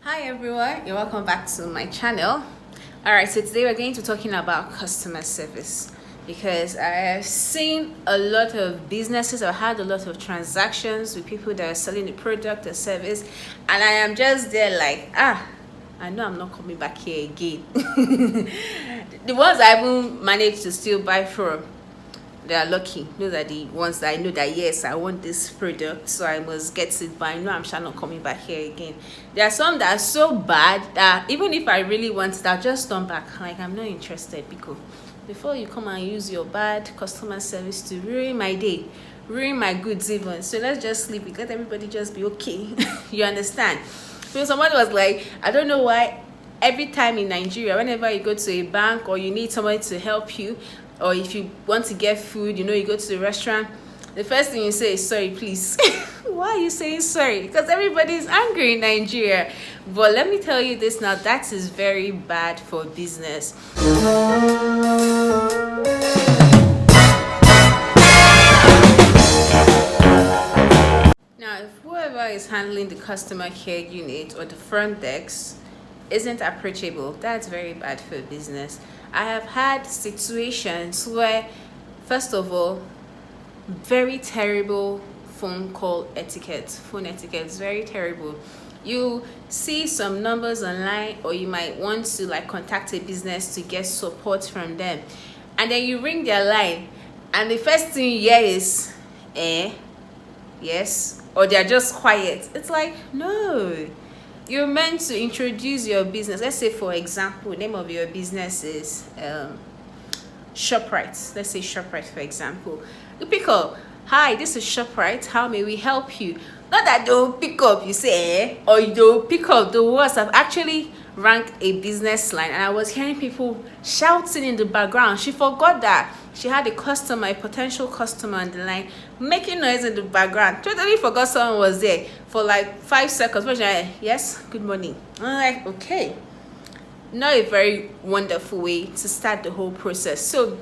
Hi everyone, you're welcome back to my channel. Alright, so today we're going to be talking about customer service because I have seen a lot of businesses. I've had a lot of transactions with people that are selling the product or service, and I am just there like, I know I'm not coming back here again. The ones I haven't managed to still buy from, they are lucky. Those are the ones that I know that yes, I want this product, so I must get it, but I know I'm sure not coming back here again. There are some that are so bad that even if I really want it, I'll just turn back. Like, I'm not interested, because before you come and use your bad customer service to ruin my day, ruin my goods even. So let's just sleep it. Let everybody just be okay. You understand? So somebody was like, I don't know why every time in Nigeria, whenever you go to a bank or you need somebody to help you, or if you want to get food, you go to the restaurant, the first thing you say is sorry, please. Why are you saying sorry? Because everybody is angry in Nigeria. But let me tell you this now, that is very bad for business. Now, if whoever is handling the customer care unit or the front desk isn't approachable, that's very bad for business. I have had situations where, first of all, very terrible phone etiquette is very terrible. You see some numbers online, or you might want to contact a business to get support from them, and then you ring their line, and the first thing you hear is yes, or they're just quiet. It's like, no, you're meant to introduce your business. Let's say, for example, name of your business is ShopRite. Let's say ShopRite, for example. You pick up, hi, this is ShopRite, how may we help you? Not that they'll pick up, you say or they'll pick up the worst. I've actually ranked a business line, and I was hearing people shouting in the background. She forgot that she had a potential customer on the line, making noise in the background. Totally forgot someone was there for like 5 seconds. But yes, good morning. I'm like, okay, not a very wonderful way to start the whole process. So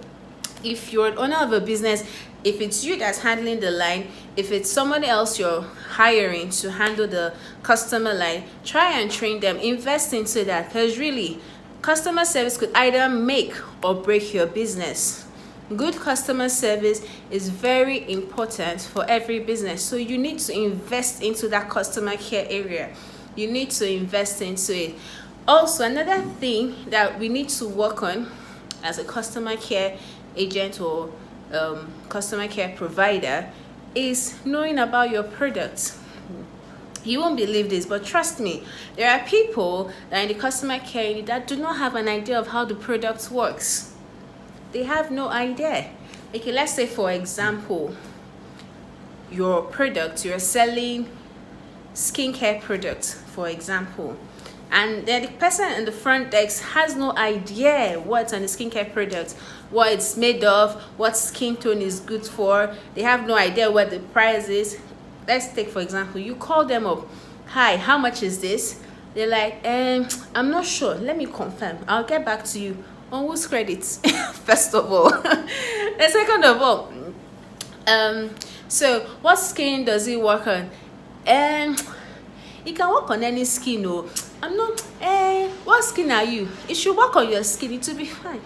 if you're an owner of a business, if it's you that's handling the line, if it's someone else you're hiring to handle the customer line, try and train them, invest into that, because really, customer service could either make or break your business. Good customer service is very important for every business, so you need to invest into that customer care area. You need to invest into it. Also, another thing that we need to work on as a customer care agent or customer care provider is knowing about your product. You won't believe this, but trust me, there are people that are in the customer care unit that do not have an idea of how the product works. They have no idea. Okay, let's say, for example, your product, you're selling skincare products, for example, and then the person in the front desk has no idea what's on the skincare product, what it's made of, what skin tone is good for. They have no idea what the price is. Let's take, for example, you call them up, hi, how much is this? They're like, I'm not sure, let me confirm, I'll get back to you. On whose credit? First of all. And second of all, so what skin does it work on? It can work on any skin. I'm not, what skin are you? It should work on your skin, it will be fine.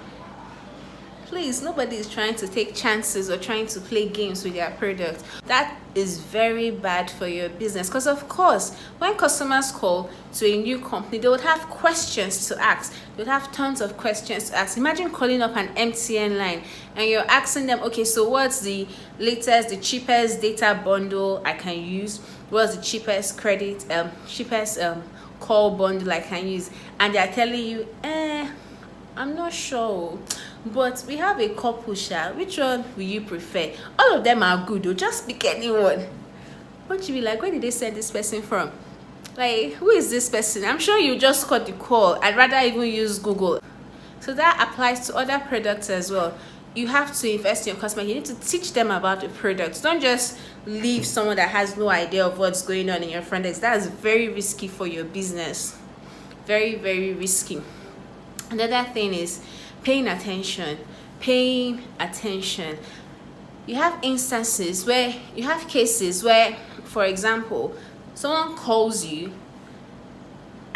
Please, nobody is trying to take chances or trying to play games with their product. That is very bad for your business, because of course, when customers call to a new company, they would have questions to ask. They would have tons of questions to ask. Imagine calling up an MTN line and you're asking them, okay, so what's the latest, the cheapest data bundle I can use? What's the cheapest call bundle I can use? And they're telling you, I'm not sure, but we have a couple. Which one will you prefer? All of them are good, just pick anyone. What you be like, where did they send this person from? Like, who is this person? I'm sure you just got the call. I'd rather even use Google. So that applies to other products as well. You have to invest in your customer. You need to teach them about the products. Don't just leave someone that has no idea of what's going on in your front desk. That is very risky for your business. Very, very risky. Another thing is paying attention. You have instances where you have cases where, for example, someone calls you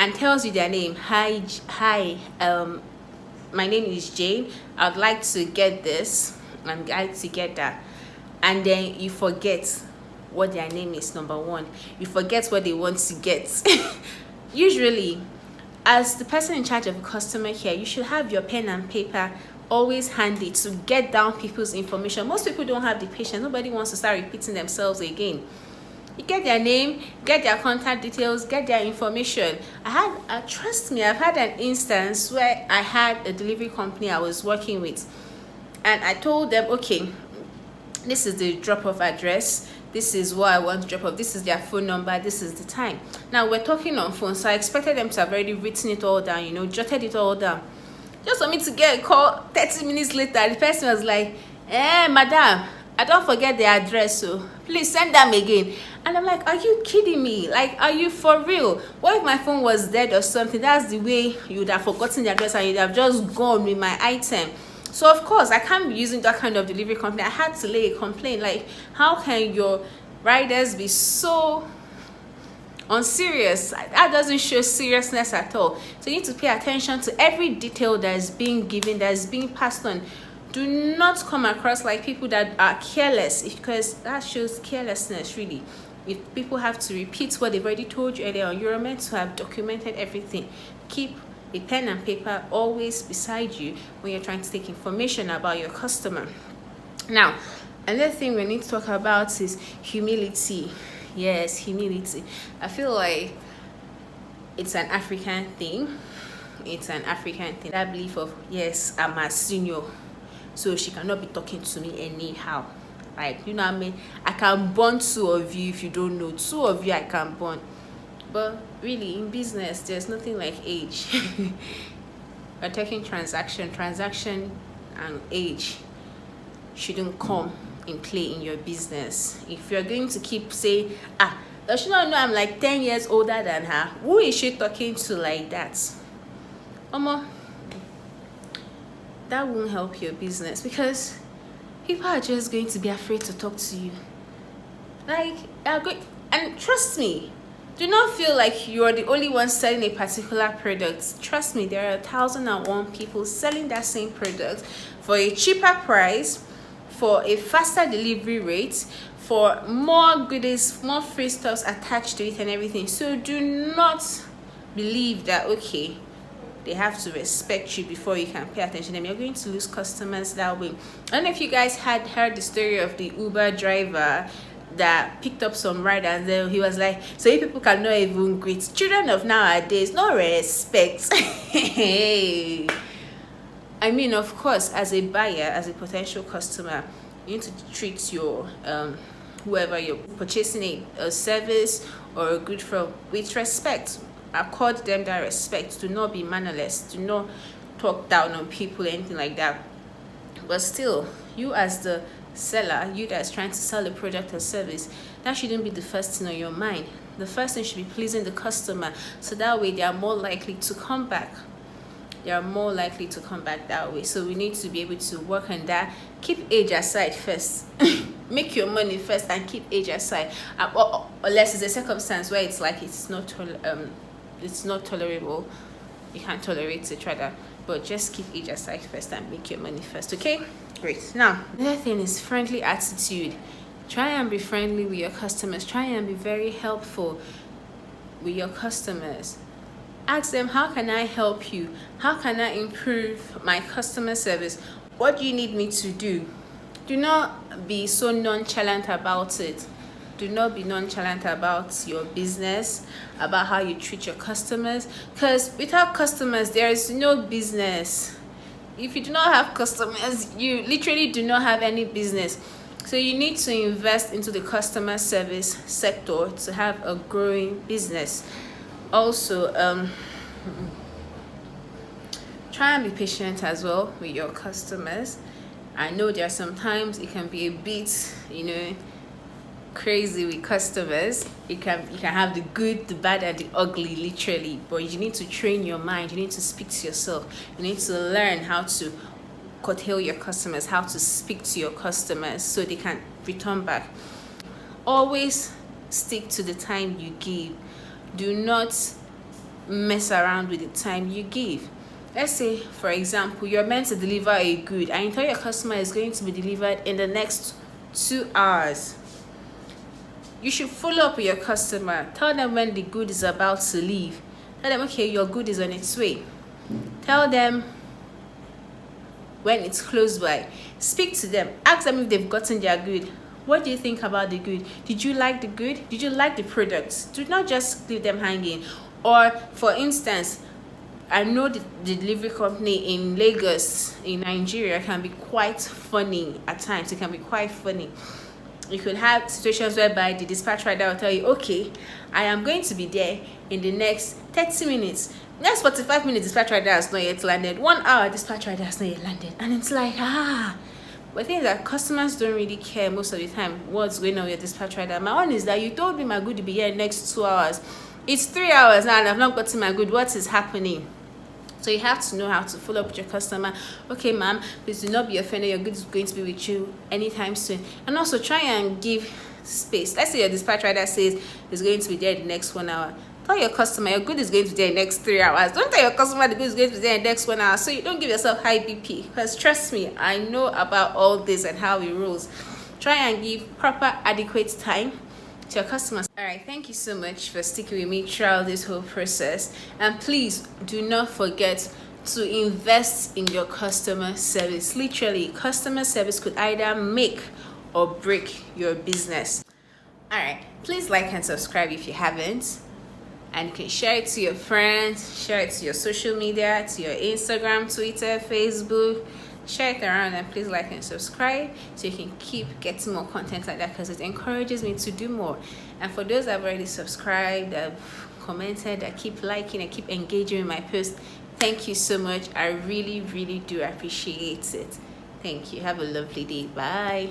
and tells you their name. Hi, my name is Jane. I'd like to get this. I'd like to get that. And then you forget what their name is. Number one, you forget what they want to get. Usually, as the person in charge of a customer here, you should have your pen and paper always handy to get down people's information. Most people don't have the patience. Nobody wants to start repeating themselves again. You get their name, get their contact details, get their information. Trust me, I've had an instance where I had a delivery company I was working with, and I told them, okay, this is the drop-off address, this is what I want to drop off, this is their phone number, this is the time. Now we're talking on phone, so I expected them to have already written it all down, jotted it all down. Just for me to get a call 30 minutes later, the person was like, madam, I don't forget the address, so please send them again. And I'm like, are you kidding me? Like, are you for real? What if my phone was dead or something? That's the way you would have forgotten the address and you'd have just gone with my item. So of course, I can't be using that kind of delivery company. I had to lay a complaint. Like, how can your riders be so unserious? That doesn't show seriousness at all. So you need to pay attention to every detail that is being given, that is being passed on. Do not come across like people that are careless, because that shows carelessness, really. If people have to repeat what they've already told you earlier on, you're meant to have documented everything. Keep a pen and paper always beside you when you're trying to take information about your customer. Now, another thing we need to talk about is humility. Yes, humility. I feel like it's an African thing. That belief of, yes, I'm a senior, so she cannot be talking to me anyhow. Like, you know what I mean? I can bond two of you. If you don't know, two of you I can bond. But really, in business, there's nothing like age. We're talking transaction and age shouldn't come in play in your business. If you're going to keep saying, does she not know I'm like 10 years older than her? Who is she talking to like that? That won't help your business, because people are just going to be afraid to talk to you. Like, and trust me, do not feel like you're the only one selling a particular product. Trust me, there are 1,001 people selling that same product for a cheaper price, for a faster delivery rate, for more goodies, more free stuffs attached to it and everything. So do not believe that, okay, they have to respect you before you can pay attention to them. You're going to lose customers that way. I don't know if you guys had heard the story of the Uber driver that picked up some rider, and then he was like, so you people cannot even greet children of nowadays, no respect. I mean, of course, as a buyer, as a potential customer, you need to treat your whoever you're purchasing a service or a good from with respect. Accord them that respect. Do not be mannerless. Do not talk down on people or anything like that. But still, you as the seller, you that's trying to sell a product or service, that shouldn't be the first thing on your mind. The first thing should be pleasing the customer, so that way they are more likely to come back. That way. So we need to be able to work on that. Keep age aside first. Make your money first and keep age aside. Unless it's a circumstance where it's like it's not tolerable, you can't tolerate it rather, but just keep age aside first and make your money first. Okay, great. Now, another thing is friendly attitude. Try and be friendly with your customers. Try and be very helpful with your customers. Ask them, how can I help you? How can I improve my customer service? What do you need me to do? Do not be so nonchalant about it. Do not be nonchalant about your business, about how you treat your customers, because without customers, there is no business. If you do not have customers, you literally do not have any business. So you need to invest into the customer service sector to have a growing business. Also, try and be patient as well with your customers. I know there are sometimes it can be a bit, crazy with customers. You can have the good, the bad, and the ugly, literally. But you need to train your mind. You need to speak to yourself. You need to learn how to curtail your customers, how to speak to your customers so they can return back. Always stick to the time you give. Do not mess around with the time you give. Let's say, for example, you're meant to deliver a good and you tell your customer is going to be delivered in the next 2 hours. You should follow up with your customer. Tell them when the good is about to leave. Tell them, okay, your good is on its way. Tell them when it's close by. Speak to them. Ask them if they've gotten their good. What do you think about the good? Did you like the good? Did you like the products? Do not just leave them hanging. Or, for instance, I know the delivery company in Lagos, in Nigeria, can be quite funny at times. It can be quite funny. You could have situations whereby the dispatch rider will tell you, okay, I am going to be there in the next 30 minutes. Next 45 minutes, dispatch rider has not yet landed. 1 hour, dispatch rider has not yet landed. And it's like, But the thing is that customers don't really care most of the time what's going on with your dispatch rider. My one is that you told me my good will be here in the next 2 hours. It's 3 hours now and I've not gotten my good. What is happening? So you have to know how to follow up with your customer. Okay, ma'am, please do not be offended. Your good is going to be with you anytime soon. And also try and give space. Let's say your dispatch rider says it's going to be there in the next 1 hour. Tell your customer your good is going to be there in the next 3 hours. Don't tell your customer the good is going to be there in the next 1 hour. So you don't give yourself high BP. Because trust me, I know about all this and how it rolls. Try and give proper, adequate time to your customers. All right, thank you so much for sticking with me throughout this whole process, and please do not forget to invest in your customer service. Literally, customer service could either make or break your business. All right, please like and subscribe if you haven't, and you can share it to your friends, share it to your social media, to your Instagram, Twitter, Facebook. Share it around, and please like and subscribe so you can keep getting more content like that, because it encourages me to do more. And for those that have already subscribed, that have commented, that keep liking and keep engaging with my posts, thank you so much. I really do appreciate it. Thank you. Have a lovely day. Bye.